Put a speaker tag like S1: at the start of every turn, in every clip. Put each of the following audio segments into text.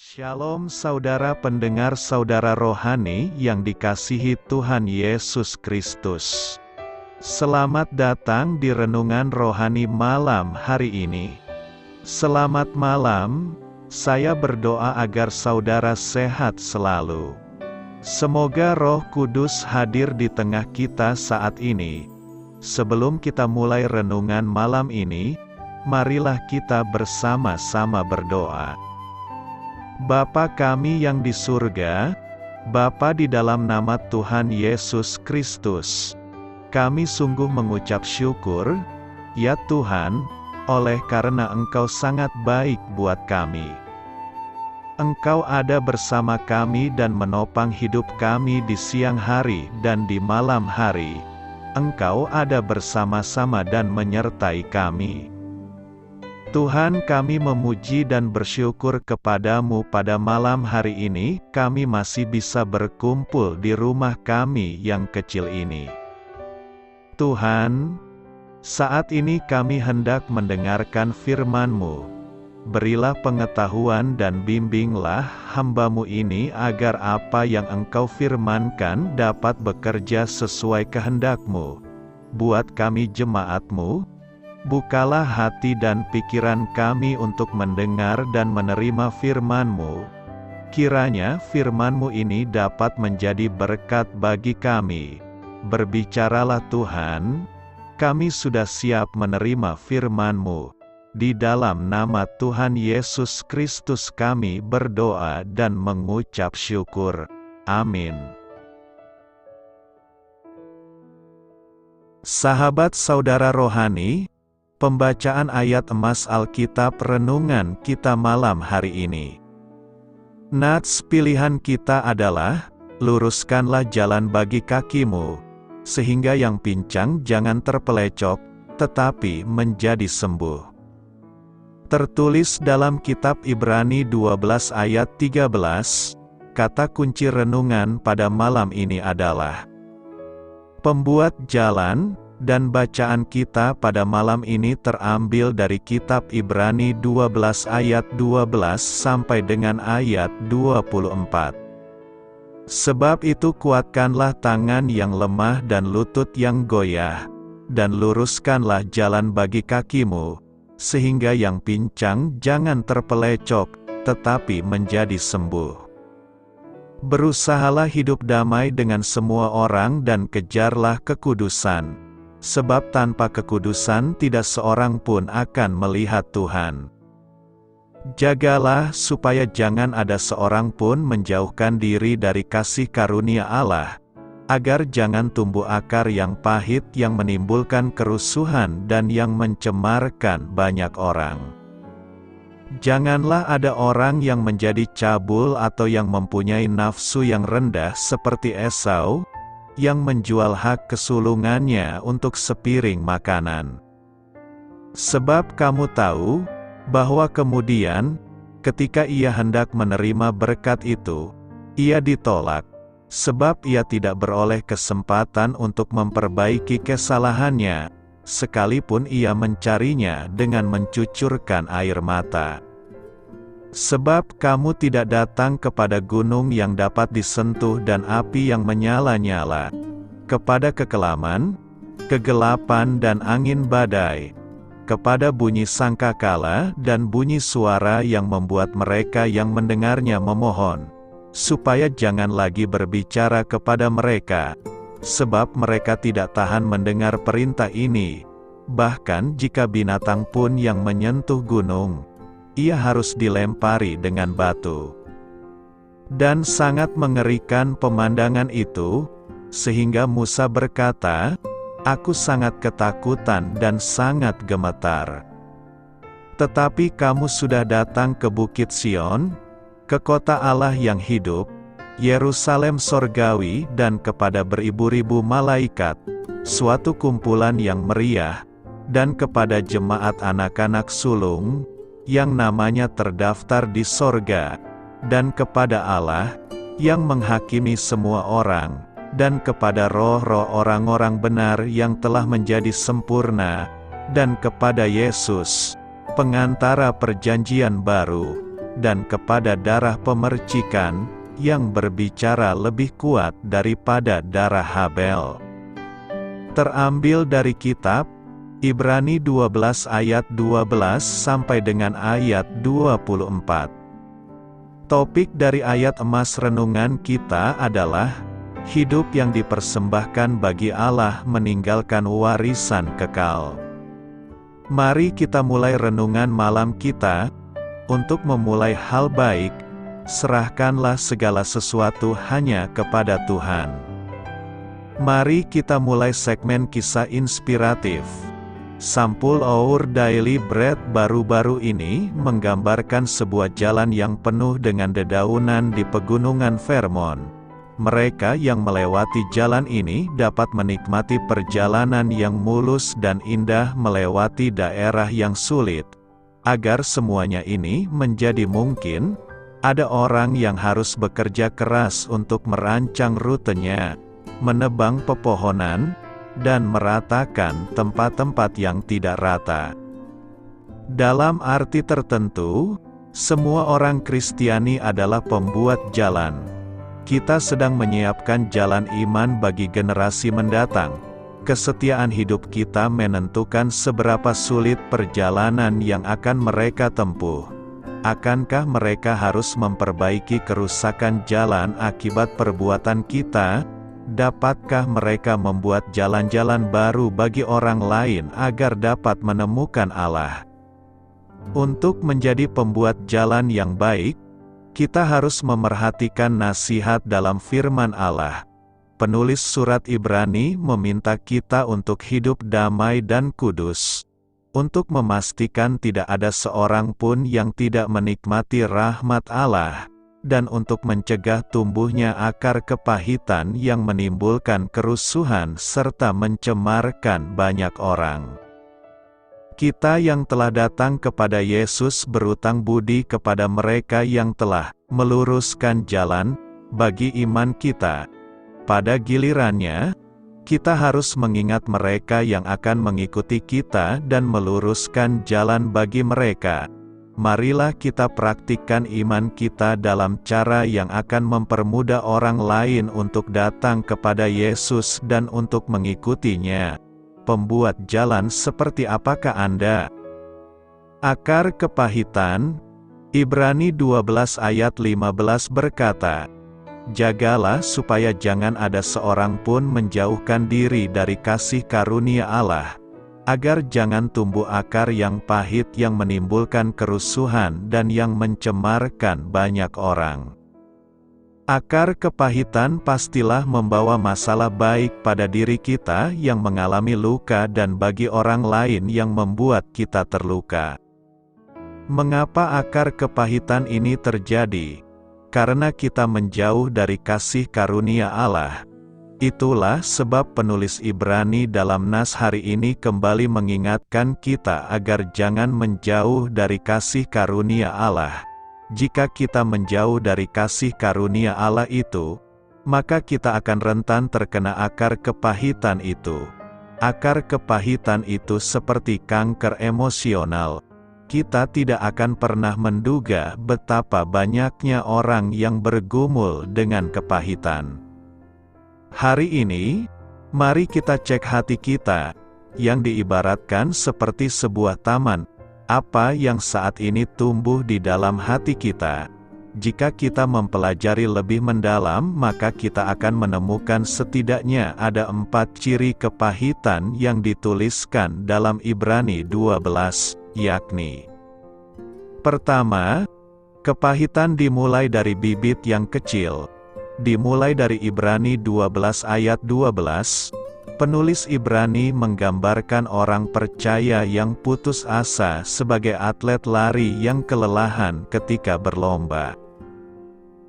S1: Shalom saudara pendengar saudara rohani yang dikasihi Tuhan Yesus Kristus. Selamat datang di Renungan Rohani malam hari ini. Selamat malam, saya berdoa agar saudara sehat selalu. Semoga Roh Kudus hadir di tengah kita saat ini. Sebelum kita mulai renungan malam ini, marilah kita bersama-sama berdoa. Bapa kami yang di surga, Bapa di dalam nama Tuhan Yesus Kristus, kami sungguh mengucap syukur, ya Tuhan, oleh karena Engkau sangat baik buat kami. Engkau ada bersama kami dan menopang hidup kami di siang hari dan di malam hari. Engkau ada bersama-sama dan menyertai kami. Tuhan, kami memuji dan bersyukur kepadamu pada malam hari ini, kami masih bisa berkumpul di rumah kami yang kecil ini. Tuhan, saat ini kami hendak mendengarkan firman-Mu. Berilah pengetahuan dan bimbinglah hamba-Mu ini agar apa yang Engkau firmankan dapat bekerja sesuai kehendak-Mu. Buat kami jemaat-Mu, bukalah hati dan pikiran kami untuk mendengar dan menerima firman-Mu. Kiranya firman-Mu ini dapat menjadi berkat bagi kami. Berbicaralah Tuhan, kami sudah siap menerima firman-Mu. Di dalam nama Tuhan Yesus Kristus kami berdoa dan mengucap syukur. Amin. Sahabat saudara rohani, pembacaan ayat emas Alkitab renungan kita malam hari ini. Nats pilihan kita adalah, luruskanlah jalan bagi kakimu, sehingga yang pincang jangan terpelecok, tetapi menjadi sembuh. Tertulis dalam kitab Ibrani 12 ayat 13, kata kunci renungan pada malam ini adalah pembuat jalan. Dan bacaan kita pada malam ini terambil dari kitab Ibrani 12 ayat 12 sampai dengan ayat 24. Sebab itu kuatkanlah tangan yang lemah dan lutut yang goyah, dan luruskanlah jalan bagi kakimu, sehingga yang pincang jangan terpelecok, tetapi menjadi sembuh. Berusahalah hidup damai dengan semua orang dan kejarlah kekudusan. Sebab tanpa kekudusan tidak seorang pun akan melihat Tuhan. Jagalah supaya jangan ada seorang pun menjauhkan diri dari kasih karunia Allah, agar jangan tumbuh akar yang pahit yang menimbulkan kerusuhan dan yang mencemarkan banyak orang. Janganlah ada orang yang menjadi cabul atau yang mempunyai nafsu yang rendah seperti Esau, yang menjual hak kesulungannya untuk sepiring makanan. Sebab kamu tahu, bahwa kemudian, ketika ia hendak menerima berkat itu, ia ditolak, sebab ia tidak beroleh kesempatan untuk memperbaiki kesalahannya, sekalipun ia mencarinya dengan mencucurkan air mata. Sebab kamu tidak datang kepada gunung yang dapat disentuh dan api yang menyala-nyala, kepada kekelaman, kegelapan dan angin badai, kepada bunyi sangkakala dan bunyi suara yang membuat mereka yang mendengarnya memohon, supaya jangan lagi berbicara kepada mereka, sebab mereka tidak tahan mendengar perintah ini, bahkan jika binatang pun yang menyentuh gunung, ia harus dilempari dengan batu. Dan sangat mengerikan pemandangan itu, sehingga Musa berkata, "Aku sangat ketakutan dan sangat gemetar." Tetapi kamu sudah datang ke Bukit Sion, ke kota Allah yang hidup, Yerusalem sorgawi dan kepada beribu-ribu malaikat, suatu kumpulan yang meriah, dan kepada jemaat anak-anak sulung, yang namanya terdaftar di sorga, dan kepada Allah, yang menghakimi semua orang, dan kepada roh-roh orang-orang benar yang telah menjadi sempurna, dan kepada Yesus, pengantara perjanjian baru, dan kepada darah pemercikan, yang berbicara lebih kuat daripada darah Habel. Terambil dari kitab Ibrani 12 ayat 12 sampai dengan ayat 24. Topik dari ayat emas renungan kita adalah hidup yang dipersembahkan bagi Allah meninggalkan warisan kekal. Mari kita mulai renungan malam kita. Untuk memulai hal baik, serahkanlah segala sesuatu hanya kepada Tuhan. Mari kita mulai segmen kisah inspiratif. Sampul Our Daily Bread baru-baru ini menggambarkan sebuah jalan yang penuh dengan dedaunan di pegunungan Vermont. Mereka yang melewati jalan ini dapat menikmati perjalanan yang mulus dan indah melewati daerah yang sulit. Agar semuanya ini menjadi mungkin, ada orang yang harus bekerja keras untuk merancang rutenya, menebang pepohonan, dan meratakan tempat-tempat yang tidak rata. Dalam arti tertentu, semua orang Kristiani adalah pembuat jalan. Kita sedang menyiapkan jalan iman bagi generasi mendatang. Kesetiaan hidup kita menentukan seberapa sulit perjalanan yang akan mereka tempuh. Akankah mereka harus memperbaiki kerusakan jalan akibat perbuatan kita? Dapatkah mereka membuat jalan-jalan baru bagi orang lain agar dapat menemukan Allah? Untuk menjadi pembuat jalan yang baik, kita harus memerhatikan nasihat dalam firman Allah. Penulis surat Ibrani meminta kita untuk hidup damai dan kudus, untuk memastikan tidak ada seorang pun yang tidak menikmati rahmat Allah, dan untuk mencegah tumbuhnya akar kepahitan yang menimbulkan kerusuhan serta mencemarkan banyak orang. Kita yang telah datang kepada Yesus berutang budi kepada mereka yang telah meluruskan jalan bagi iman kita. Pada gilirannya, kita harus mengingat mereka yang akan mengikuti kita dan meluruskan jalan bagi mereka. Marilah kita praktikkan iman kita dalam cara yang akan mempermudah orang lain untuk datang kepada Yesus dan untuk mengikutinya. Pembuat jalan seperti apakah Anda? Akar kepahitan, Ibrani 12 ayat 15 berkata, "Jagalah supaya jangan ada seorang pun menjauhkan diri dari kasih karunia Allah, agar jangan tumbuh akar yang pahit yang menimbulkan kerusuhan dan yang mencemarkan banyak orang." Akar kepahitan pastilah membawa masalah baik pada diri kita yang mengalami luka dan bagi orang lain yang membuat kita terluka. Mengapa akar kepahitan ini terjadi? Karena kita menjauh dari kasih karunia Allah. Itulah sebab penulis Ibrani dalam nas hari ini kembali mengingatkan kita agar jangan menjauh dari kasih karunia Allah. Jika kita menjauh dari kasih karunia Allah itu, maka kita akan rentan terkena akar kepahitan itu. Akar kepahitan itu seperti kanker emosional. Kita tidak akan pernah menduga betapa banyaknya orang yang bergumul dengan kepahitan. Hari ini, mari kita cek hati kita, yang diibaratkan seperti sebuah taman. Apa yang saat ini tumbuh di dalam hati kita? Jika kita mempelajari lebih mendalam, maka kita akan menemukan setidaknya ada 4 ciri kepahitan yang dituliskan dalam Ibrani 12. Yakni, pertama, kepahitan dimulai dari bibit yang kecil. Dimulai dari Ibrani 12 ayat 12, penulis Ibrani menggambarkan orang percaya yang putus asa sebagai atlet lari yang kelelahan ketika berlomba.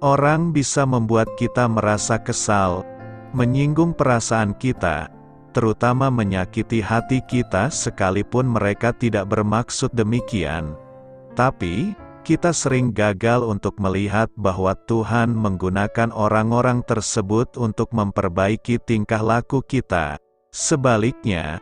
S1: Orang bisa membuat kita merasa kesal, menyinggung perasaan kita, terutama menyakiti hati kita sekalipun mereka tidak bermaksud demikian. Tapi, kita sering gagal untuk melihat bahwa Tuhan menggunakan orang-orang tersebut untuk memperbaiki tingkah laku kita. Sebaliknya,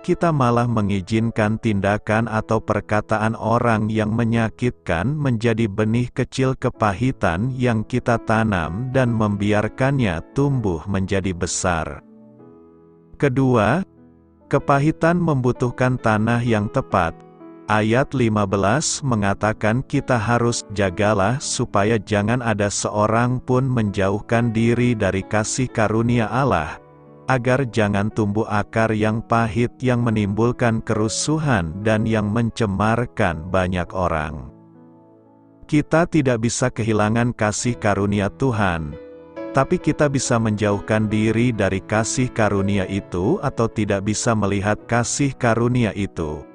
S1: kita malah mengizinkan tindakan atau perkataan orang yang menyakitkan menjadi benih kecil kepahitan yang kita tanam dan membiarkannya tumbuh menjadi besar. Kedua, kepahitan membutuhkan tanah yang tepat. Ayat 15 mengatakan kita harus jagalah supaya jangan ada seorang pun menjauhkan diri dari kasih karunia Allah, agar jangan tumbuh akar yang pahit yang menimbulkan kerusuhan dan yang mencemarkan banyak orang. Kita tidak bisa kehilangan kasih karunia Tuhan, tapi kita bisa menjauhkan diri dari kasih karunia itu atau tidak bisa melihat kasih karunia itu.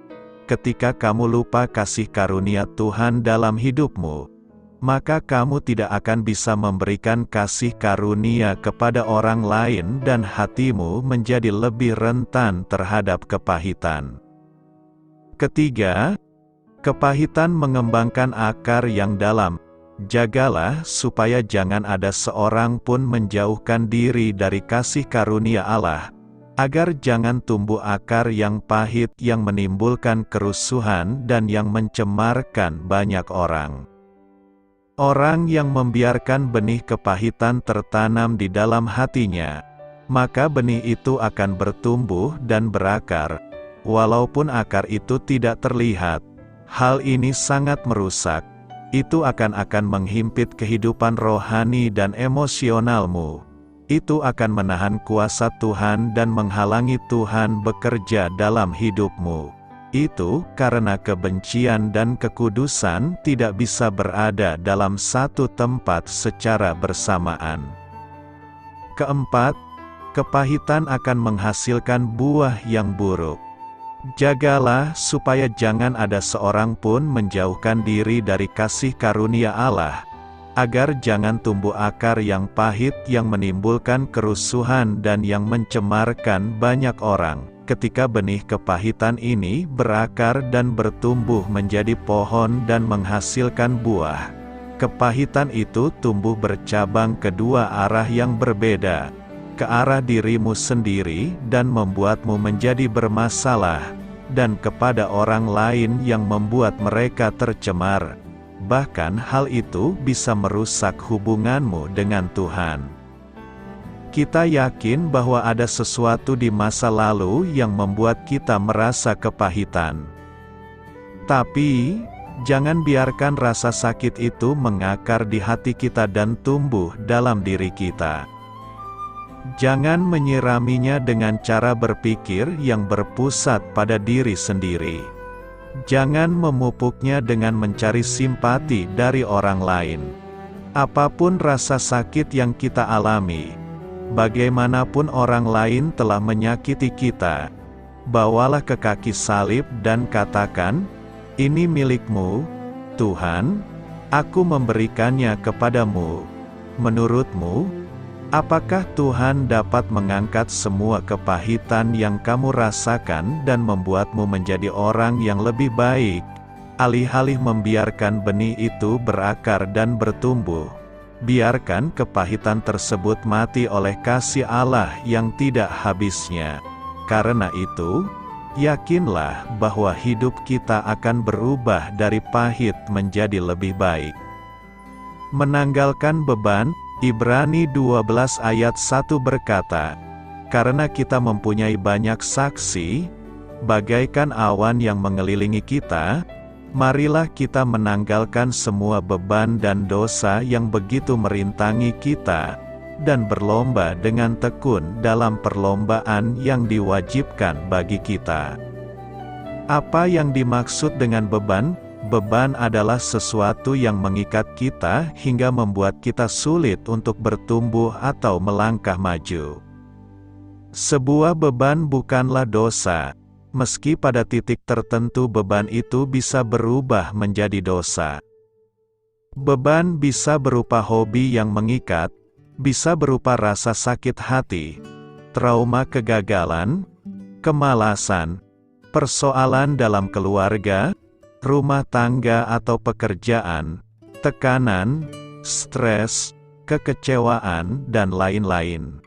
S1: Ketika kamu lupa kasih karunia Tuhan dalam hidupmu, maka kamu tidak akan bisa memberikan kasih karunia kepada orang lain dan hatimu menjadi lebih rentan terhadap kepahitan. Ketiga, kepahitan mengembangkan akar yang dalam. Jagalah supaya jangan ada seorang pun menjauhkan diri dari kasih karunia Allah, agar jangan tumbuh akar yang pahit yang menimbulkan kerusuhan dan yang mencemarkan banyak orang. Orang yang membiarkan benih kepahitan tertanam di dalam hatinya, maka benih itu akan bertumbuh dan berakar, walaupun akar itu tidak terlihat. Hal ini sangat merusak. Itu akan menghimpit kehidupan rohani dan emosionalmu. Itu akan menahan kuasa Tuhan dan menghalangi Tuhan bekerja dalam hidupmu. Itu karena kebencian dan kekudusan tidak bisa berada dalam satu tempat secara bersamaan. Keempat, kepahitan akan menghasilkan buah yang buruk. Jagalah supaya jangan ada seorang pun menjauhkan diri dari kasih karunia Allah, agar jangan tumbuh akar yang pahit yang menimbulkan kerusuhan dan yang mencemarkan banyak orang. Ketika benih kepahitan ini berakar dan bertumbuh menjadi pohon dan menghasilkan buah, kepahitan itu tumbuh bercabang ke dua arah yang berbeda, ke arah dirimu sendiri dan membuatmu menjadi bermasalah, dan kepada orang lain yang membuat mereka tercemar. Bahkan hal itu bisa merusak hubunganmu dengan Tuhan. Kita yakin bahwa ada sesuatu di masa lalu yang membuat kita merasa kepahitan. Tapi, jangan biarkan rasa sakit itu mengakar di hati kita dan tumbuh dalam diri kita. Jangan menyiraminya dengan cara berpikir yang berpusat pada diri sendiri. Jangan memupuknya dengan mencari simpati dari orang lain. Apapun rasa sakit yang kita alami, bagaimanapun orang lain telah menyakiti kita, bawalah ke kaki salib dan katakan, "Ini milikmu, Tuhan, aku memberikannya kepadamu." Menurutmu, apakah Tuhan dapat mengangkat semua kepahitan yang kamu rasakan dan membuatmu menjadi orang yang lebih baik, alih-alih membiarkan benih itu berakar dan bertumbuh? Biarkan kepahitan tersebut mati oleh kasih Allah yang tidak habisnya. Karena itu, yakinlah bahwa hidup kita akan berubah dari pahit menjadi lebih baik. Menanggalkan beban. Ibrani 12 ayat 1 berkata, "Karena kita mempunyai banyak saksi, bagaikan awan yang mengelilingi kita, marilah kita menanggalkan semua beban dan dosa yang begitu merintangi kita, dan berlomba dengan tekun dalam perlombaan yang diwajibkan bagi kita." Apa yang dimaksud dengan beban? Beban adalah sesuatu yang mengikat kita hingga membuat kita sulit untuk bertumbuh atau melangkah maju. Sebuah beban bukanlah dosa, meski pada titik tertentu beban itu bisa berubah menjadi dosa. Beban bisa berupa hobi yang mengikat, bisa berupa rasa sakit hati, trauma kegagalan, kemalasan, persoalan dalam keluarga, rumah tangga atau pekerjaan, tekanan, stres, kekecewaan, dan lain-lain.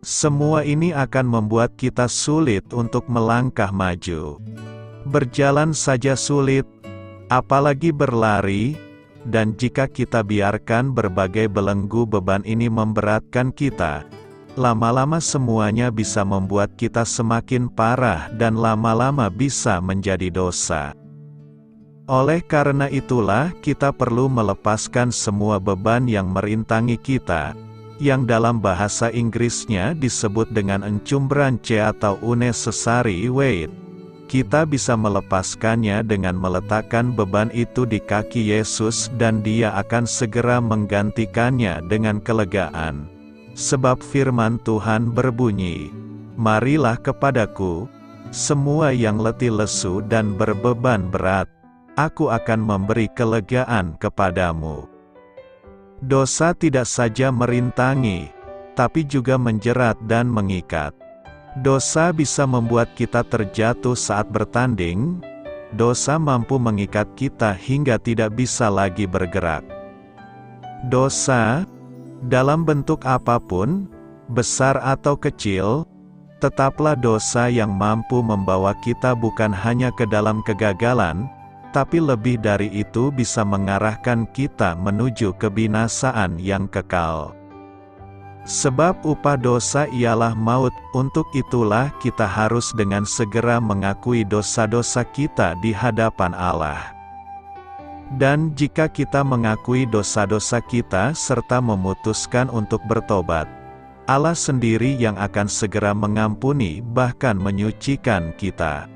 S1: Semua ini akan membuat kita sulit untuk melangkah maju. Berjalan saja sulit, apalagi berlari, dan jika kita biarkan berbagai belenggu beban ini memberatkan kita, lama-lama semuanya bisa membuat kita semakin parah dan lama-lama bisa menjadi dosa. Oleh karena itulah kita perlu melepaskan semua beban yang merintangi kita, yang dalam bahasa Inggrisnya disebut dengan encumbrance atau unnecessary weight. Kita bisa melepaskannya dengan meletakkan beban itu di kaki Yesus dan Dia akan segera menggantikannya dengan kelegaan. Sebab firman Tuhan berbunyi, "Marilah kepadaku, semua yang letih lesu dan berbeban berat, Aku akan memberi kelegaan kepadamu." Dosa tidak saja merintangi, tapi juga menjerat dan mengikat. Dosa bisa membuat kita terjatuh saat bertanding. Dosa mampu mengikat kita hingga tidak bisa lagi bergerak. Dosa, dalam bentuk apapun, besar atau kecil, tetaplah dosa yang mampu membawa kita bukan hanya ke dalam kegagalan, tapi lebih dari itu bisa mengarahkan kita menuju kebinasaan yang kekal. Sebab upah dosa ialah maut, untuk itulah kita harus dengan segera mengakui dosa-dosa kita di hadapan Allah. Dan jika kita mengakui dosa-dosa kita serta memutuskan untuk bertobat, Allah sendiri yang akan segera mengampuni bahkan menyucikan kita.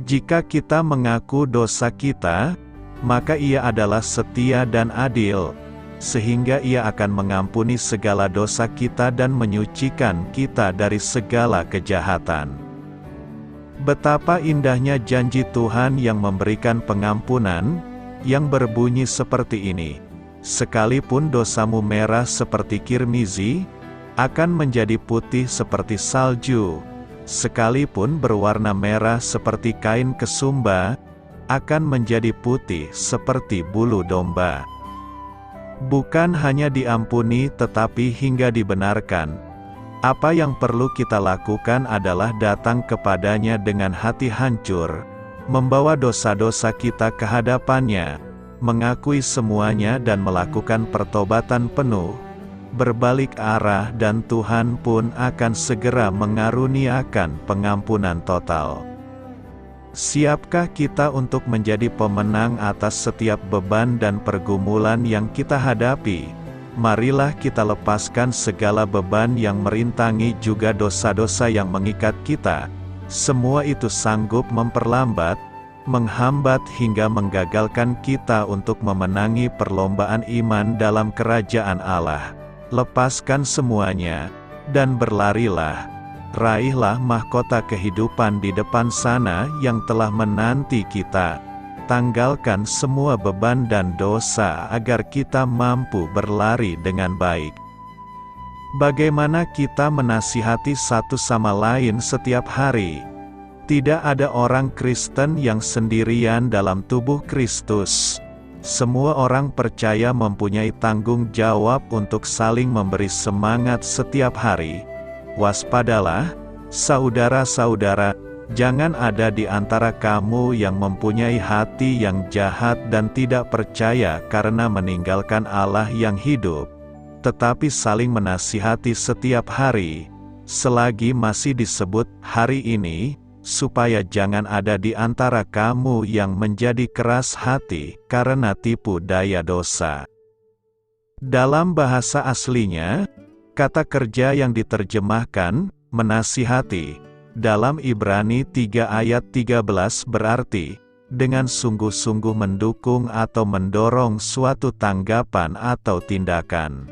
S1: Jika kita mengaku dosa kita, maka Ia adalah setia dan adil, sehingga Ia akan mengampuni segala dosa kita dan menyucikan kita dari segala kejahatan. Betapa indahnya janji Tuhan yang memberikan pengampunan, yang berbunyi seperti ini, "Sekalipun dosamu merah seperti kirmizi, akan menjadi putih seperti salju. Sekalipun berwarna merah seperti kain kesumba, akan menjadi putih seperti bulu domba." Bukan hanya diampuni tetapi hingga dibenarkan. Apa yang perlu kita lakukan adalah datang kepadanya dengan hati hancur, membawa dosa-dosa kita ke hadapannya, mengakui semuanya dan melakukan pertobatan penuh, berbalik arah dan Tuhan pun akan segera mengaruniakan pengampunan total. Siapkah kita untuk menjadi pemenang atas setiap beban dan pergumulan yang kita hadapi? Marilah kita lepaskan segala beban yang merintangi juga dosa-dosa yang mengikat kita. Semua itu sanggup memperlambat, menghambat hingga menggagalkan kita untuk memenangi perlombaan iman dalam kerajaan Allah. Lepaskan semuanya, dan berlarilah. Raihlah mahkota kehidupan di depan sana yang telah menanti kita. Tanggalkan semua beban dan dosa agar kita mampu berlari dengan baik. Bagaimana kita menasihati satu sama lain setiap hari? Tidak ada orang Kristen yang sendirian dalam tubuh Kristus. Semua orang percaya mempunyai tanggung jawab untuk saling memberi semangat setiap hari. Waspadalah, saudara-saudara, jangan ada di antara kamu yang mempunyai hati yang jahat dan tidak percaya karena meninggalkan Allah yang hidup, tetapi saling menasihati setiap hari, selagi masih disebut hari ini, supaya jangan ada di antara kamu yang menjadi keras hati karena tipu daya dosa. Dalam bahasa aslinya, kata kerja yang diterjemahkan, menasihati, dalam Ibrani 3 ayat 13 berarti, dengan sungguh-sungguh mendukung atau mendorong suatu tanggapan atau tindakan.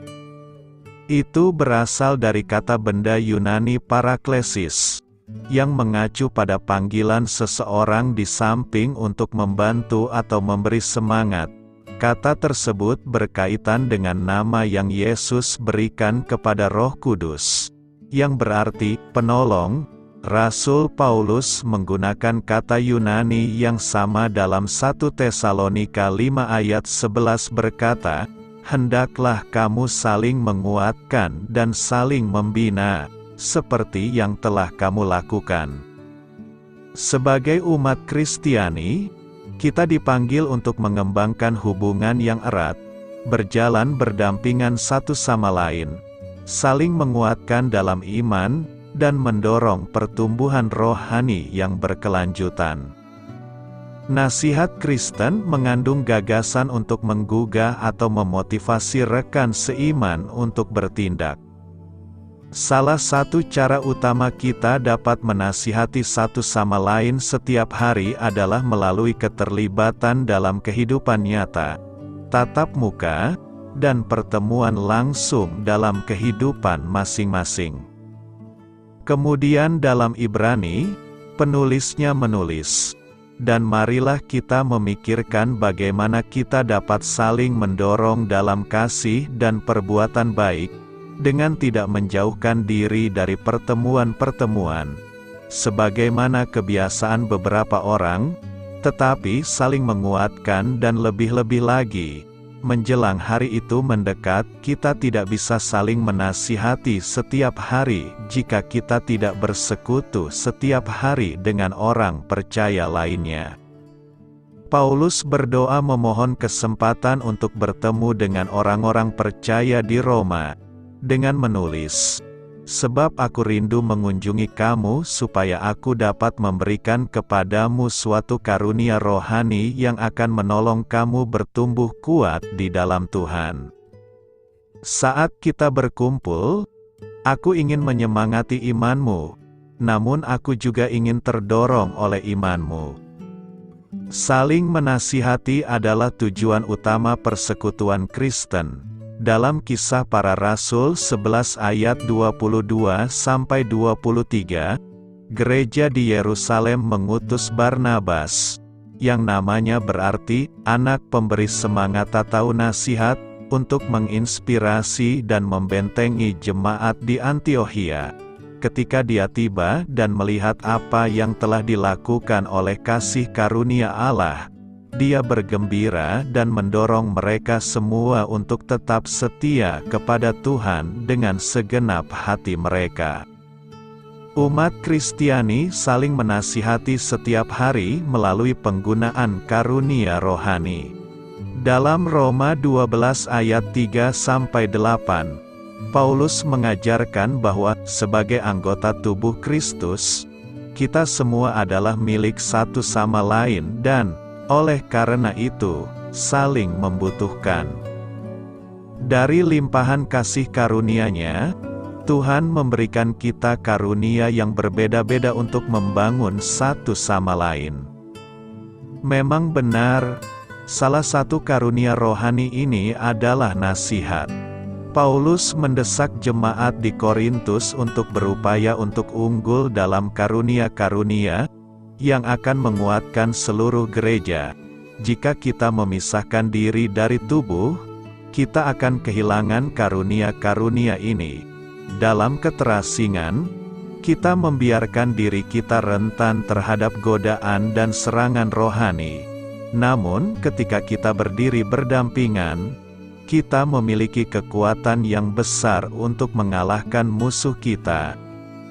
S1: Itu berasal dari kata benda Yunani paraklesis, yang mengacu pada panggilan seseorang di samping untuk membantu atau memberi semangat. Kata tersebut berkaitan dengan nama yang Yesus berikan kepada Roh Kudus, yang berarti penolong. Rasul Paulus menggunakan kata Yunani yang sama dalam 1 Tesalonika 5 ayat 11 berkata, hendaklah kamu saling menguatkan dan saling membina, seperti yang telah kamu lakukan. Sebagai umat Kristiani, kita dipanggil untuk mengembangkan hubungan yang erat, berjalan berdampingan satu sama lain, saling menguatkan dalam iman, dan mendorong pertumbuhan rohani yang berkelanjutan. Nasihat Kristen mengandung gagasan untuk menggugah atau memotivasi rekan seiman untuk bertindak. Salah satu cara utama kita dapat menasihati satu sama lain setiap hari adalah melalui keterlibatan dalam kehidupan nyata, tatap muka, dan pertemuan langsung dalam kehidupan masing-masing. Kemudian dalam Ibrani, penulisnya menulis, "Dan marilah kita memikirkan bagaimana kita dapat saling mendorong dalam kasih dan perbuatan baik, dengan tidak menjauhkan diri dari pertemuan-pertemuan, sebagaimana kebiasaan beberapa orang, tetapi saling menguatkan dan lebih-lebih lagi, menjelang hari itu mendekat, kita tidak bisa saling menasihati setiap hari jika kita tidak bersekutu setiap hari dengan orang percaya lainnya." Paulus berdoa memohon kesempatan untuk bertemu dengan orang-orang percaya di Roma, dengan menulis, "Sebab aku rindu mengunjungi kamu supaya aku dapat memberikan kepadamu suatu karunia rohani yang akan menolong kamu bertumbuh kuat di dalam Tuhan." Saat kita berkumpul, aku ingin menyemangati imanmu, namun aku juga ingin terdorong oleh imanmu. Saling menasihati adalah tujuan utama persekutuan Kristen. Dalam Kisah Para Rasul 11 ayat 22-23, gereja di Yerusalem mengutus Barnabas, yang namanya berarti anak pemberi semangat atau nasihat, untuk menginspirasi dan membentengi jemaat di Antiokhia. Ketika dia tiba dan melihat apa yang telah dilakukan oleh kasih karunia Allah, dia bergembira dan mendorong mereka semua untuk tetap setia kepada Tuhan dengan segenap hati mereka. Umat Kristiani saling menasihati setiap hari melalui penggunaan karunia rohani. Dalam Roma 12 ayat 3-8, Paulus mengajarkan bahwa sebagai anggota tubuh Kristus, kita semua adalah milik satu sama lain dan oleh karena itu, saling membutuhkan. Dari limpahan kasih karunia-Nya, Tuhan memberikan kita karunia yang berbeda-beda untuk membangun satu sama lain. Memang benar, salah satu karunia rohani ini adalah nasihat. Paulus mendesak jemaat di Korintus untuk berupaya untuk unggul dalam karunia-karunia yang akan menguatkan seluruh gereja. Jika kita memisahkan diri dari tubuh, kita akan kehilangan karunia-karunia ini. Dalam keterasingan, kita membiarkan diri kita rentan terhadap godaan dan serangan rohani. Namun, ketika kita berdiri berdampingan, kita memiliki kekuatan yang besar untuk mengalahkan musuh kita,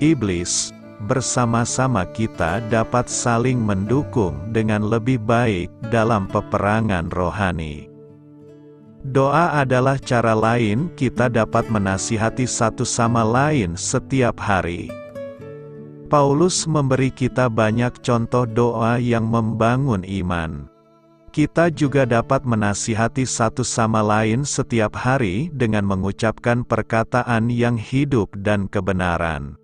S1: iblis. Bersama-sama kita dapat saling mendukung dengan lebih baik dalam peperangan rohani. Doa adalah cara lain kita dapat menasihati satu sama lain setiap hari. Paulus memberi kita banyak contoh doa yang membangun iman. Kita juga dapat menasihati satu sama lain setiap hari dengan mengucapkan perkataan yang hidup dan kebenaran.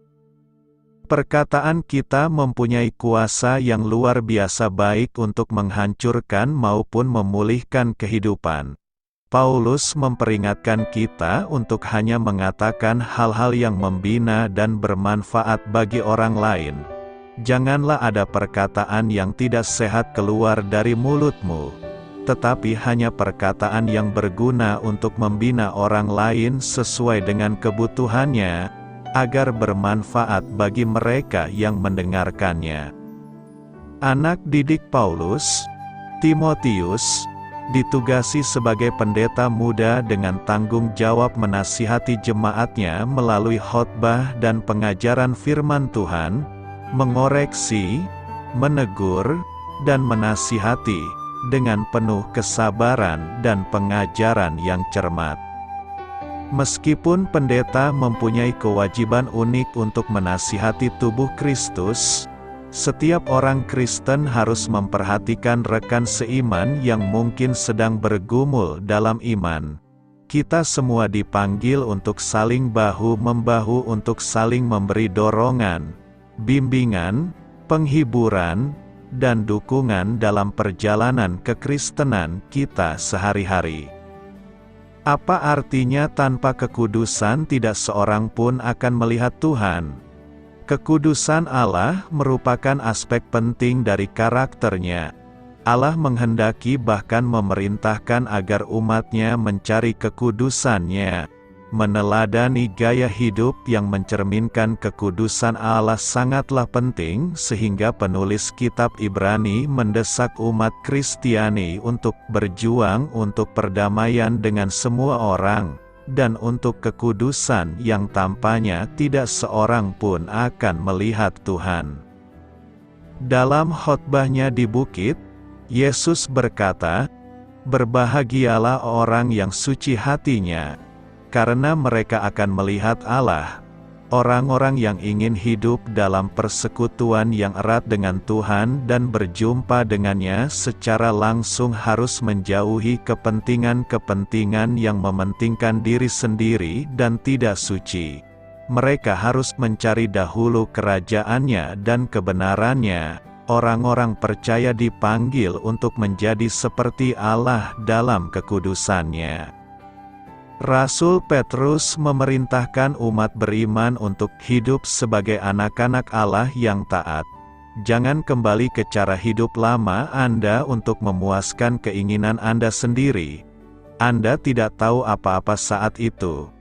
S1: Perkataan kita mempunyai kuasa yang luar biasa baik untuk menghancurkan maupun memulihkan kehidupan. Paulus memperingatkan kita untuk hanya mengatakan hal-hal yang membina dan bermanfaat bagi orang lain. Janganlah ada perkataan yang tidak sehat keluar dari mulutmu, tetapi hanya perkataan yang berguna untuk membina orang lain sesuai dengan kebutuhannya, agar bermanfaat bagi mereka yang mendengarkannya. Anak didik Paulus, Timotius, ditugasi sebagai pendeta muda dengan tanggung jawab menasihati jemaatnya melalui khotbah dan pengajaran firman Tuhan, mengoreksi, menegur, dan menasihati dengan penuh kesabaran dan pengajaran yang cermat. Meskipun pendeta mempunyai kewajiban unik untuk menasihati tubuh Kristus, setiap orang Kristen harus memperhatikan rekan seiman yang mungkin sedang bergumul dalam iman. Kita semua dipanggil untuk saling bahu-membahu untuk saling memberi dorongan, bimbingan, penghiburan, dan dukungan dalam perjalanan kekristenan kita sehari-hari. Apa artinya tanpa kekudusan tidak seorang pun akan melihat Tuhan? Kekudusan Allah merupakan aspek penting dari karakternya. Allah menghendaki bahkan memerintahkan agar umatnya mencari kekudusannya, meneladani gaya hidup yang mencerminkan kekudusan Allah sangatlah penting sehingga penulis kitab Ibrani mendesak umat Kristiani untuk berjuang untuk perdamaian dengan semua orang, dan untuk kekudusan yang tampaknya tidak seorang pun akan melihat Tuhan. Dalam khotbahnya di bukit, Yesus berkata, "Berbahagialah orang yang suci hatinya, karena mereka akan melihat Allah." Orang-orang yang ingin hidup dalam persekutuan yang erat dengan Tuhan dan berjumpa dengannya secara langsung harus menjauhi kepentingan-kepentingan yang mementingkan diri sendiri dan tidak suci. Mereka harus mencari dahulu kerajaannya dan kebenarannya. Orang-orang percaya dipanggil untuk menjadi seperti Allah dalam kekudusannya. Rasul Petrus memerintahkan umat beriman untuk hidup sebagai anak-anak Allah yang taat. Jangan kembali ke cara hidup lama Anda untuk memuaskan keinginan Anda sendiri. Anda tidak tahu apa-apa saat itu.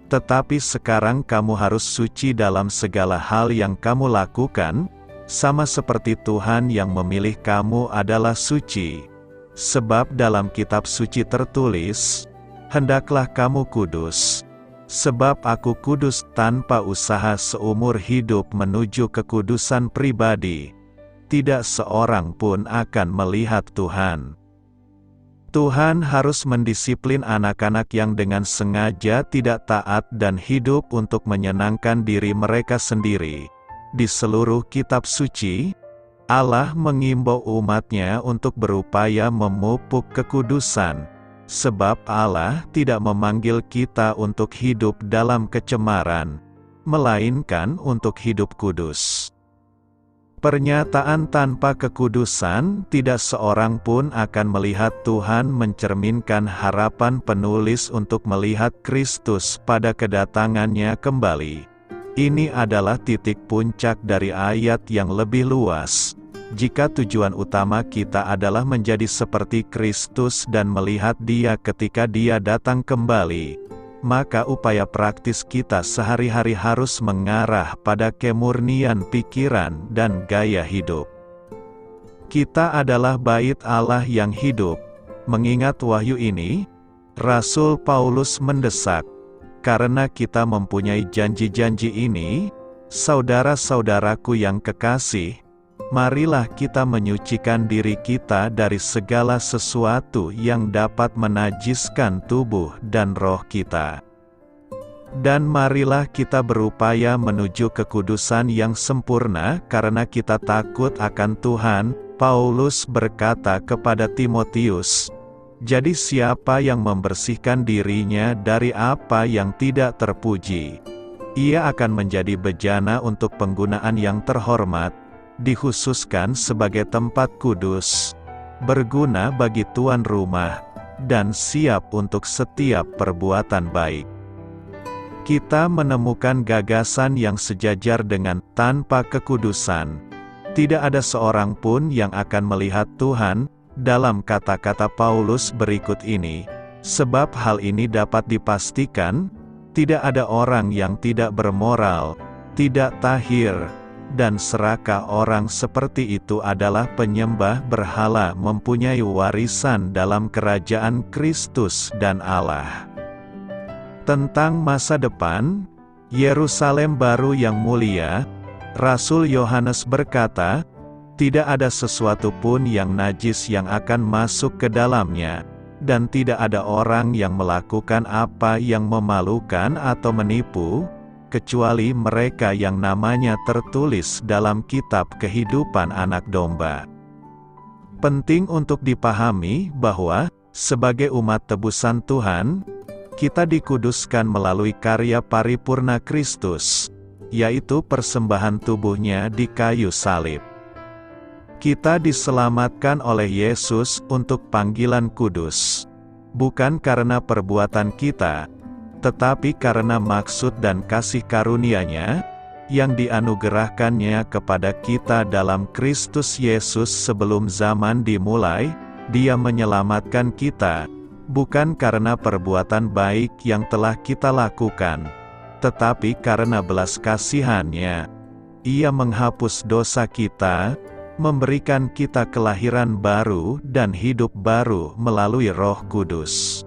S1: Tetapi sekarang kamu harus suci dalam segala hal yang kamu lakukan, sama seperti Tuhan yang memilih kamu adalah suci. Sebab dalam kitab suci tertulis, "Hendaklah kamu kudus, sebab aku kudus." Tanpa usaha seumur hidup menuju kekudusan pribadi, tidak seorang pun akan melihat Tuhan. Tuhan harus mendisiplin anak-anak yang dengan sengaja tidak taat dan hidup untuk menyenangkan diri mereka sendiri. Di seluruh kitab suci, Allah mengimbau umatnya untuk berupaya memupuk kekudusan. Sebab Allah tidak memanggil kita untuk hidup dalam kecemaran, melainkan untuk hidup kudus. Pernyataan tanpa kekudusan, tidak seorang pun akan melihat Tuhan mencerminkan harapan penulis untuk melihat Kristus pada kedatangannya kembali. Ini adalah titik puncak dari ayat yang lebih luas. Jika tujuan utama kita adalah menjadi seperti Kristus dan melihat Dia ketika Dia datang kembali, maka upaya praktis kita sehari-hari harus mengarah pada kemurnian pikiran dan gaya hidup. Kita adalah bait Allah yang hidup. Mengingat wahyu ini, Rasul Paulus mendesak, "Karena kita mempunyai janji-janji ini, saudara-saudaraku yang kekasih, marilah kita menyucikan diri kita dari segala sesuatu yang dapat menajiskan tubuh dan roh kita. Dan marilah kita berupaya menuju kekudusan yang sempurna karena kita takut akan Tuhan." Paulus berkata kepada Timotius, "Jadi siapa yang membersihkan dirinya dari apa yang tidak terpuji, ia akan menjadi bejana untuk penggunaan yang terhormat, dikhususkan sebagai tempat kudus, berguna bagi tuan rumah, dan siap untuk setiap perbuatan baik." Kita menemukan gagasan yang sejajar dengan tanpa kekudusan, tidak ada seorang pun yang akan melihat Tuhan, dalam kata-kata Paulus berikut ini. Sebab hal ini dapat dipastikan, tidak ada orang yang tidak bermoral, tidak tahir, dan serakah orang seperti itu adalah penyembah berhala mempunyai warisan dalam kerajaan Kristus dan Allah. Tentang masa depan, Yerusalem baru yang mulia, Rasul Yohanes berkata, tidak ada sesuatu pun yang najis yang akan masuk ke dalamnya, dan tidak ada orang yang melakukan apa yang memalukan atau menipu, kecuali mereka yang namanya tertulis dalam kitab kehidupan anak domba. Penting untuk dipahami bahwa, sebagai umat tebusan Tuhan, kita dikuduskan melalui karya paripurna Kristus, yaitu persembahan tubuhnya di kayu salib. Kita diselamatkan oleh Yesus untuk panggilan kudus, bukan karena perbuatan kita, tetapi karena maksud dan kasih karunia-Nya, yang dianugerahkannya kepada kita dalam Kristus Yesus sebelum zaman dimulai. Dia menyelamatkan kita, bukan karena perbuatan baik yang telah kita lakukan, tetapi karena belas kasihan-Nya. Ia menghapus dosa kita, memberikan kita kelahiran baru dan hidup baru melalui Roh Kudus.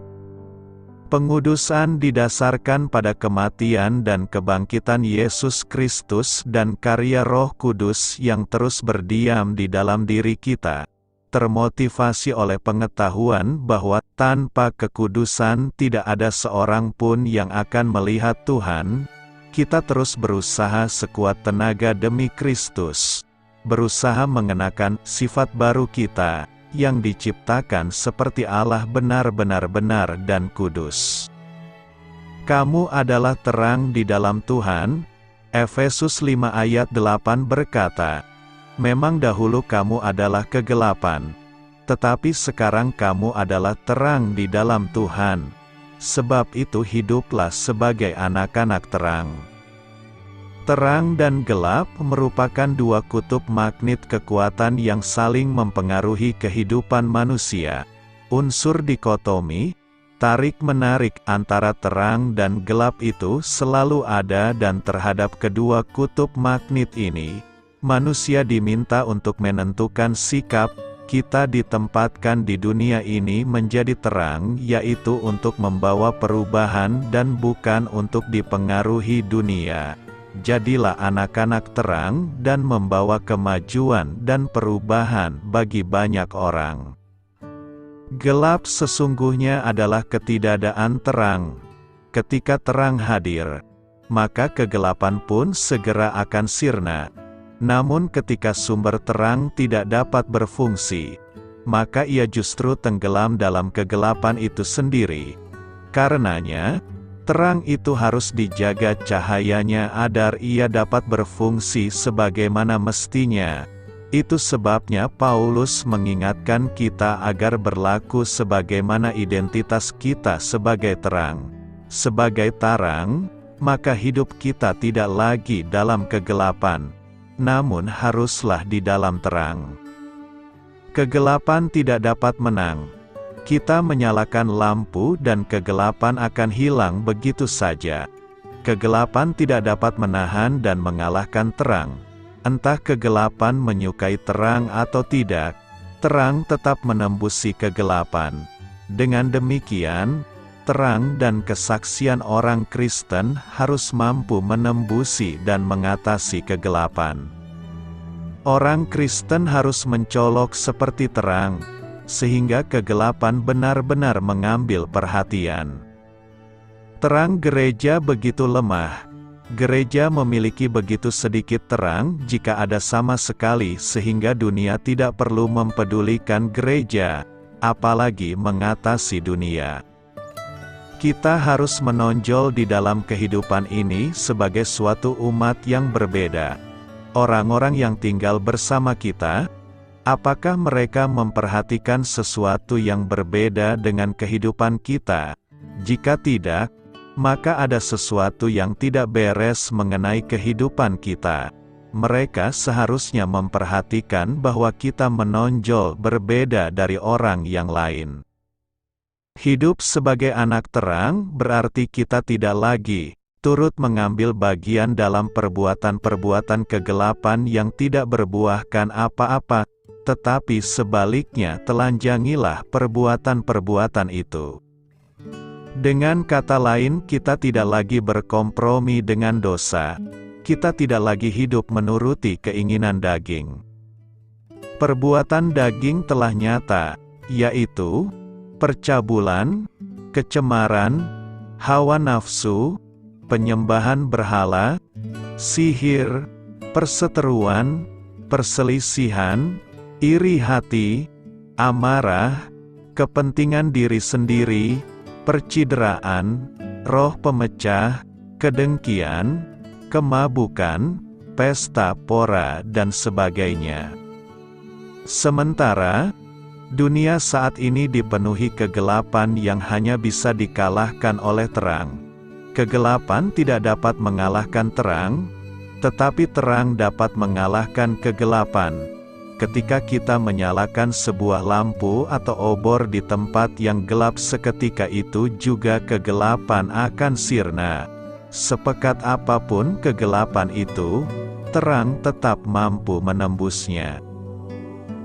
S1: Pengudusan didasarkan pada kematian dan kebangkitan Yesus Kristus dan karya Roh Kudus yang terus berdiam di dalam diri kita, termotivasi oleh pengetahuan bahwa tanpa kekudusan tidak ada seorang pun yang akan melihat Tuhan. Kita terus berusaha sekuat tenaga demi Kristus, berusaha mengenakan sifat baru kita, yang diciptakan seperti Allah benar-benar benar dan kudus. Kamu adalah terang di dalam Tuhan. Efesus 5 ayat 8 berkata, memang dahulu kamu adalah kegelapan, tetapi sekarang kamu adalah terang di dalam Tuhan. Sebab itu hiduplah sebagai anak-anak terang. Terang dan gelap merupakan dua kutub magnet kekuatan yang saling mempengaruhi kehidupan manusia. Unsur dikotomi, tarik-menarik antara terang dan gelap itu selalu ada, dan terhadap kedua kutub magnet ini, manusia diminta untuk menentukan sikap. Kita ditempatkan di dunia ini menjadi terang, yaitu untuk membawa perubahan dan bukan untuk dipengaruhi dunia. Jadilah anak-anak terang dan membawa kemajuan dan perubahan bagi banyak orang. Gelap sesungguhnya adalah ketidakadaan terang. Ketika terang hadir, maka kegelapan pun segera akan sirna. Namun ketika sumber terang tidak dapat berfungsi, maka ia justru tenggelam dalam kegelapan itu sendiri. Karenanya, terang itu harus dijaga cahayanya agar ia dapat berfungsi sebagaimana mestinya. Itu sebabnya Paulus mengingatkan kita agar berlaku sebagaimana identitas kita sebagai terang. Sebagai terang, maka hidup kita tidak lagi dalam kegelapan, namun haruslah di dalam terang. Kegelapan tidak dapat menang. Kita menyalakan lampu dan kegelapan akan hilang begitu saja. Kegelapan tidak dapat menahan dan mengalahkan terang. Entah kegelapan menyukai terang atau tidak, terang tetap menembusi kegelapan. Dengan demikian, terang dan kesaksian orang Kristen harus mampu menembusi dan mengatasi kegelapan. Orang Kristen harus mencolok seperti terang, sehingga kegelapan benar-benar mengambil perhatian. Terang gereja begitu lemah. Gereja memiliki begitu sedikit terang jika ada sama sekali, sehingga dunia tidak perlu mempedulikan gereja, apalagi mengatasi dunia. Kita harus menonjol di dalam kehidupan ini sebagai suatu umat yang berbeda. Orang-orang yang tinggal bersama kita, apakah mereka memperhatikan sesuatu yang berbeda dengan kehidupan kita? Jika tidak, maka ada sesuatu yang tidak beres mengenai kehidupan kita. Mereka seharusnya memperhatikan bahwa kita menonjol berbeda dari orang yang lain. Hidup sebagai anak terang berarti kita tidak lagi turut mengambil bagian dalam perbuatan-perbuatan kegelapan yang tidak berbuahkan apa-apa, tetapi sebaliknya telanjangilah perbuatan-perbuatan itu. Dengan kata lain, kita tidak lagi berkompromi dengan dosa. Kita tidak lagi hidup menuruti keinginan daging. Perbuatan daging telah nyata, yaitu percabulan, kecemaran, hawa nafsu, penyembahan berhala, sihir, perseteruan, perselisihan, iri hati, amarah, kepentingan diri sendiri, percideraan, roh pemecah, kedengkian, kemabukan, pesta pora dan sebagainya. Sementara dunia saat ini dipenuhi kegelapan yang hanya bisa dikalahkan oleh terang. Kegelapan tidak dapat mengalahkan terang, tetapi terang dapat mengalahkan kegelapan. Ketika kita menyalakan sebuah lampu atau obor di tempat yang gelap, seketika itu juga kegelapan akan sirna. Sepekat apapun kegelapan itu, terang tetap mampu menembusnya.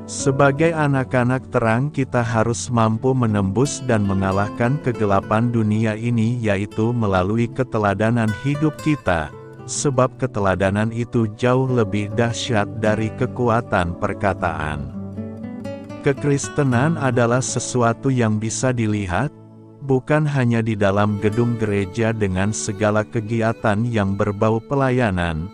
S1: Sebagai anak-anak terang, kita harus mampu menembus dan mengalahkan kegelapan dunia ini, yaitu melalui keteladanan hidup kita, sebab keteladanan itu jauh lebih dahsyat dari kekuatan perkataan. Kekristenan adalah sesuatu yang bisa dilihat, bukan hanya di dalam gedung gereja dengan segala kegiatan yang berbau pelayanan,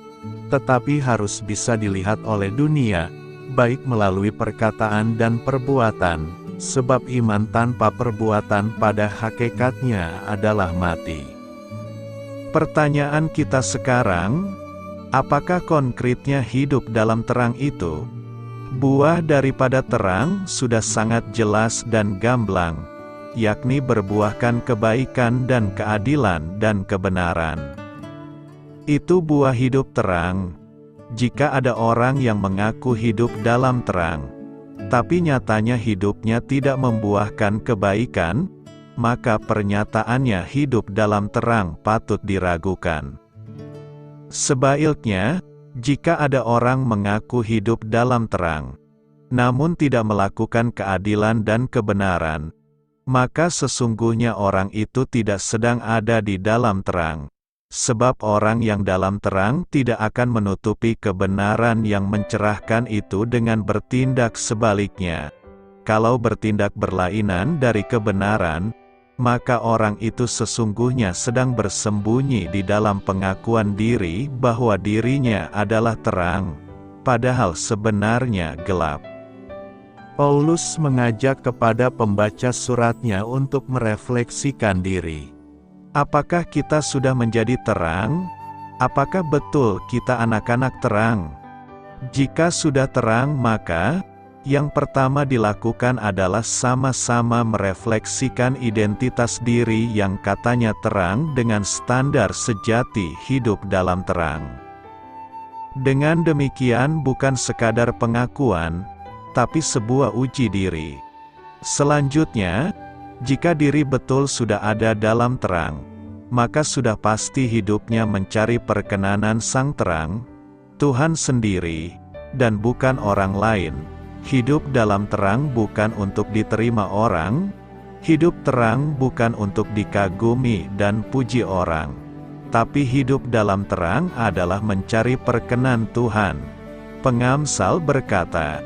S1: tetapi harus bisa dilihat oleh dunia, baik melalui perkataan dan perbuatan, sebab iman tanpa perbuatan pada hakikatnya adalah mati. Pertanyaan kita sekarang, apakah konkretnya hidup dalam terang itu? Buah daripada terang sudah sangat jelas dan gamblang, yakni berbuahkan kebaikan dan keadilan dan kebenaran. Itu buah hidup terang. Jika ada orang yang mengaku hidup dalam terang, tapi nyatanya hidupnya tidak membuahkan kebaikan, maka pernyataannya hidup dalam terang patut diragukan. Sebaliknya, jika ada orang mengaku hidup dalam terang, namun tidak melakukan keadilan dan kebenaran, maka sesungguhnya orang itu tidak sedang ada di dalam terang. Sebab orang yang dalam terang tidak akan menutupi kebenaran yang mencerahkan itu dengan bertindak sebaliknya. Kalau bertindak berlainan dari kebenaran, maka orang itu sesungguhnya sedang bersembunyi di dalam pengakuan diri bahwa dirinya adalah terang, padahal sebenarnya gelap. Paulus mengajak kepada pembaca suratnya untuk merefleksikan diri. Apakah kita sudah menjadi terang? Apakah betul kita anak-anak terang? Jika sudah terang, maka yang pertama dilakukan adalah sama-sama merefleksikan identitas diri yang katanya terang dengan standar sejati hidup dalam terang. Dengan demikian bukan sekadar pengakuan, tapi sebuah uji diri. Selanjutnya, jika diri betul sudah ada dalam terang, maka sudah pasti hidupnya mencari perkenanan Sang Terang, Tuhan sendiri, dan bukan orang lain. Hidup dalam terang bukan untuk diterima orang, hidup terang bukan untuk dikagumi dan puji orang, tapi hidup dalam terang adalah mencari perkenan Tuhan. Pengamsal berkata,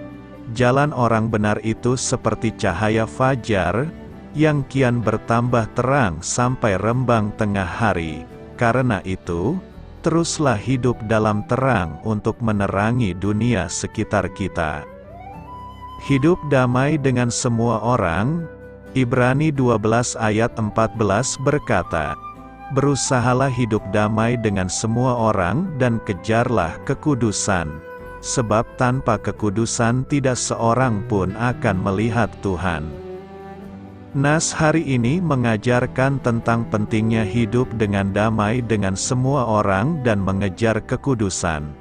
S1: jalan orang benar itu seperti cahaya fajar, yang kian bertambah terang sampai rembang tengah hari. Karena itu, teruslah hidup dalam terang untuk menerangi dunia sekitar kita. Hidup damai dengan semua orang. Ibrani 12 ayat 14 berkata, berusahalah hidup damai dengan semua orang dan kejarlah kekudusan, sebab tanpa kekudusan tidak seorang pun akan melihat Tuhan. Nas hari ini mengajarkan tentang pentingnya hidup dengan damai dengan semua orang dan mengejar kekudusan.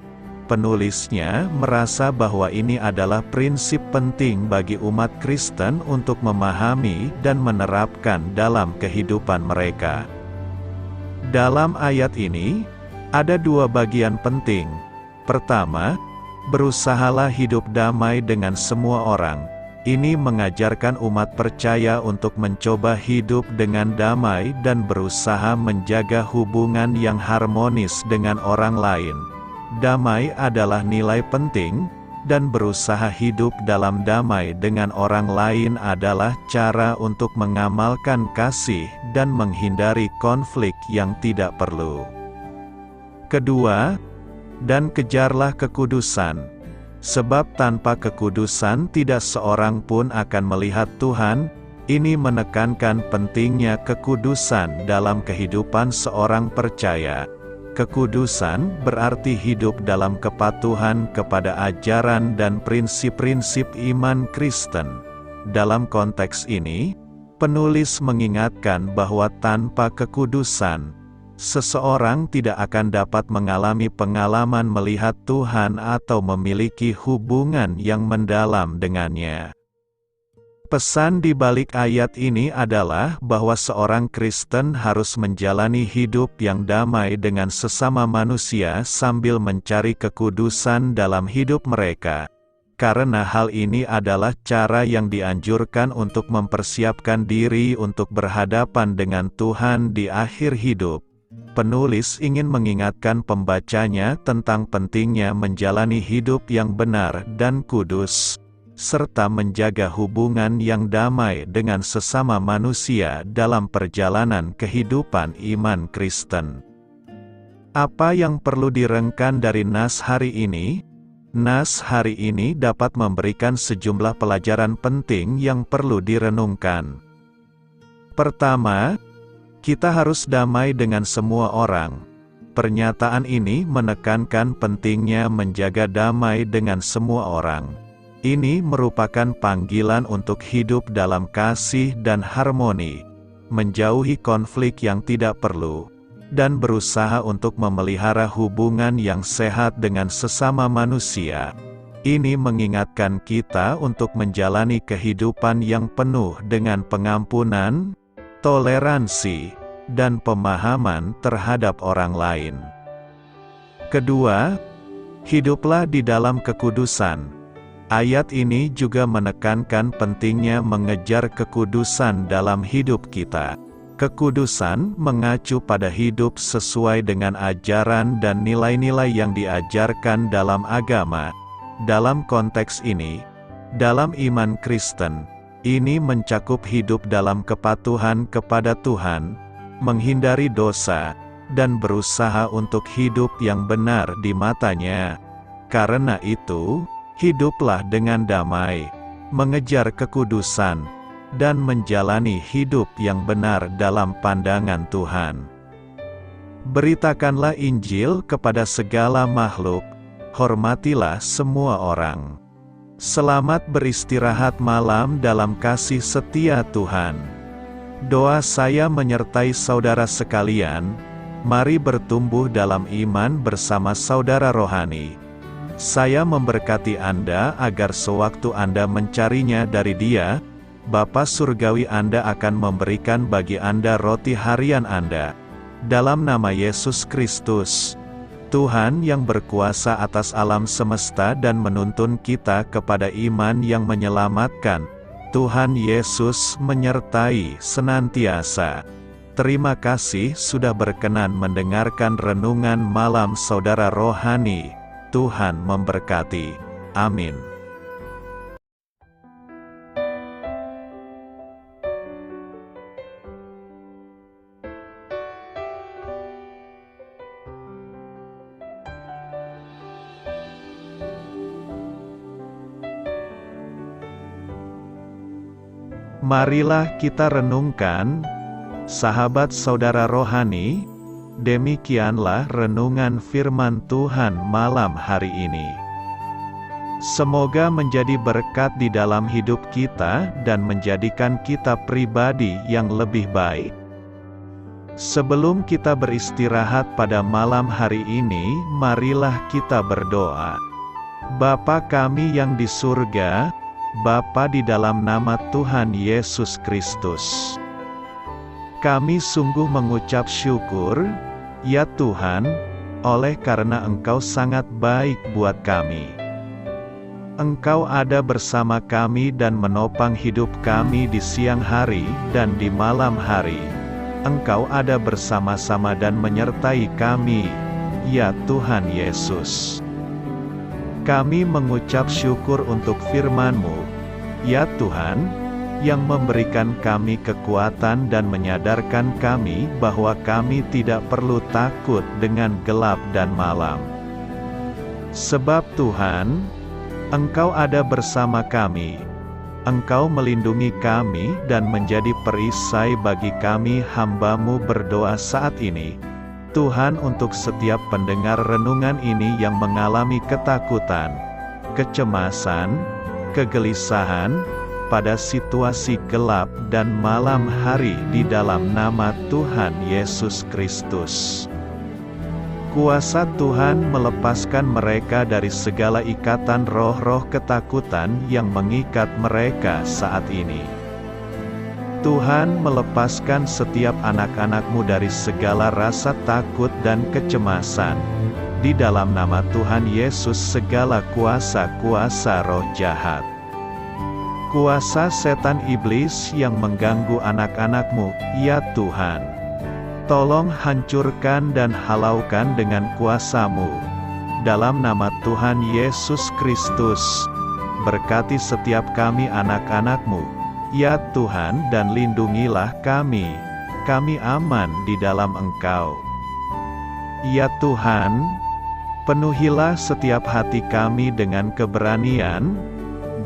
S1: Penulisnya merasa bahwa ini adalah prinsip penting bagi umat Kristen untuk memahami dan menerapkan dalam kehidupan mereka. Dalam ayat ini, ada dua bagian penting. Pertama, berusahalah hidup damai dengan semua orang. Ini mengajarkan umat percaya untuk mencoba hidup dengan damai dan berusaha menjaga hubungan yang harmonis dengan orang lain. Damai adalah nilai penting, dan berusaha hidup dalam damai dengan orang lain adalah cara untuk mengamalkan kasih dan menghindari konflik yang tidak perlu. Kedua, dan kejarlah kekudusan. Sebab tanpa kekudusan tidak seorang pun akan melihat Tuhan. Ini menekankan pentingnya kekudusan dalam kehidupan seorang percaya. Kekudusan berarti hidup dalam kepatuhan kepada ajaran dan prinsip-prinsip iman Kristen. Dalam konteks ini, penulis mengingatkan bahwa tanpa kekudusan, seseorang tidak akan dapat mengalami pengalaman melihat Tuhan atau memiliki hubungan yang mendalam dengannya. Pesan di balik ayat ini adalah bahwa seorang Kristen harus menjalani hidup yang damai dengan sesama manusia sambil mencari kekudusan dalam hidup mereka. Karena hal ini adalah cara yang dianjurkan untuk mempersiapkan diri untuk berhadapan dengan Tuhan di akhir hidup. Penulis ingin mengingatkan pembacanya tentang pentingnya menjalani hidup yang benar dan kudus, serta menjaga hubungan yang damai dengan sesama manusia dalam perjalanan kehidupan iman Kristen. Apa yang perlu direngkan dari nas hari ini? Nas hari ini dapat memberikan sejumlah pelajaran penting yang perlu direnungkan. Pertama, kita harus damai dengan semua orang. Pernyataan ini menekankan pentingnya menjaga damai dengan semua orang. Ini merupakan panggilan untuk hidup dalam kasih dan harmoni, menjauhi konflik yang tidak perlu, dan berusaha untuk memelihara hubungan yang sehat dengan sesama manusia. Ini mengingatkan kita untuk menjalani kehidupan yang penuh dengan pengampunan, toleransi, dan pemahaman terhadap orang lain. Kedua, hiduplah di dalam kekudusan. Ayat ini juga menekankan pentingnya mengejar kekudusan dalam hidup kita. Kekudusan mengacu pada hidup sesuai dengan ajaran dan nilai-nilai yang diajarkan dalam agama. Dalam konteks ini, dalam iman Kristen, ini mencakup hidup dalam kepatuhan kepada Tuhan, menghindari dosa, dan berusaha untuk hidup yang benar di matanya. Karena itu, hiduplah dengan damai, mengejar kekudusan, dan menjalani hidup yang benar dalam pandangan Tuhan. Beritakanlah Injil kepada segala makhluk, hormatilah semua orang. Selamat beristirahat malam dalam kasih setia Tuhan. Doa saya menyertai saudara sekalian, mari bertumbuh dalam iman bersama saudara rohani. Saya memberkati Anda agar sewaktu Anda mencarinya dari Dia, Bapa Surgawi Anda akan memberikan bagi Anda roti harian Anda. Dalam nama Yesus Kristus, Tuhan yang berkuasa atas alam semesta dan menuntun kita kepada iman yang menyelamatkan, Tuhan Yesus menyertai senantiasa. Terima kasih sudah berkenan mendengarkan renungan malam saudara rohani. Tuhan memberkati. Amin. Marilah kita renungkan, sahabat saudara rohani, demikianlah renungan firman Tuhan malam hari ini. Semoga menjadi berkat di dalam hidup kita dan menjadikan kita pribadi yang lebih baik. Sebelum kita beristirahat pada malam hari ini, marilah kita berdoa. Bapa kami yang di surga, Bapa di dalam nama Tuhan Yesus Kristus, Kami sungguh mengucap syukur, ya Tuhan, oleh karena Engkau sangat baik buat kami. Engkau ada bersama kami dan menopang hidup kami di siang hari dan di malam hari. Engkau ada bersama-sama dan menyertai kami, ya Tuhan Yesus. Kami mengucap syukur untuk firman-Mu, ya Tuhan, yang memberikan kami kekuatan dan menyadarkan kami bahwa kami tidak perlu takut dengan gelap dan malam. Sebab Tuhan, Engkau ada bersama kami. Engkau melindungi kami dan menjadi perisai bagi kami hamba-Mu berdoa saat ini. Tuhan, untuk setiap pendengar renungan ini yang mengalami ketakutan, kecemasan, kegelisahan, pada situasi gelap dan malam hari di dalam nama Tuhan Yesus Kristus. Kuasa Tuhan melepaskan mereka dari segala ikatan roh-roh ketakutan yang mengikat mereka saat ini. Tuhan melepaskan setiap anak-anak-Mu dari segala rasa takut dan kecemasan. Di dalam nama Tuhan Yesus segala kuasa-kuasa roh jahat, kuasa setan iblis yang mengganggu anak-anak-Mu, ya Tuhan, tolong hancurkan dan halaukan dengan kuasa-Mu. Dalam nama Tuhan Yesus Kristus, berkati setiap kami anak-anak-Mu, ya Tuhan, dan lindungilah kami. Kami aman di dalam Engkau. Ya Tuhan, penuhilah setiap hati kami dengan keberanian,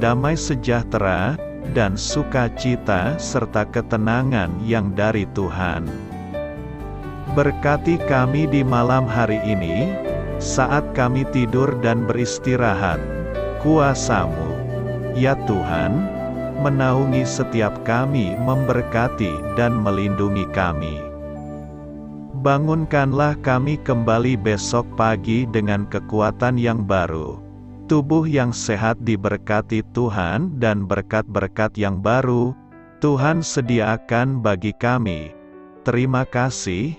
S1: damai sejahtera, dan sukacita serta ketenangan yang dari Tuhan. Berkati kami di malam hari ini, saat kami tidur dan beristirahat. Kuasa-Mu, ya Tuhan, menaungi setiap kami, memberkati dan melindungi kami. Bangunkanlah kami kembali besok pagi dengan kekuatan yang baru. Tubuh yang sehat diberkati Tuhan dan berkat-berkat yang baru, Tuhan sediakan bagi kami. Terima kasih,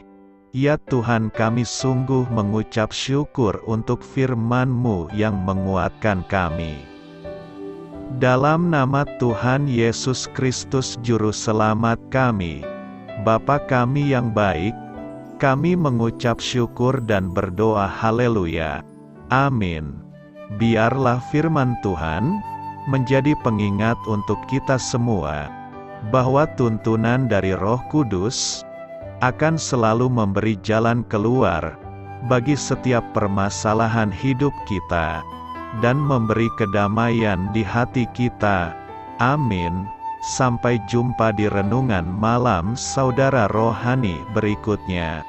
S1: ya Tuhan, kami sungguh mengucap syukur untuk firman-Mu yang menguatkan kami. Dalam nama Tuhan Yesus Kristus Juru Selamat kami, Bapa kami yang baik, kami mengucap syukur dan berdoa haleluya. Amin. Biarlah firman Tuhan menjadi pengingat untuk kita semua, bahwa tuntunan dari Roh Kudus akan selalu memberi jalan keluar bagi setiap permasalahan hidup kita, dan memberi kedamaian di hati kita. Amin. Sampai jumpa di renungan malam saudara rohani berikutnya.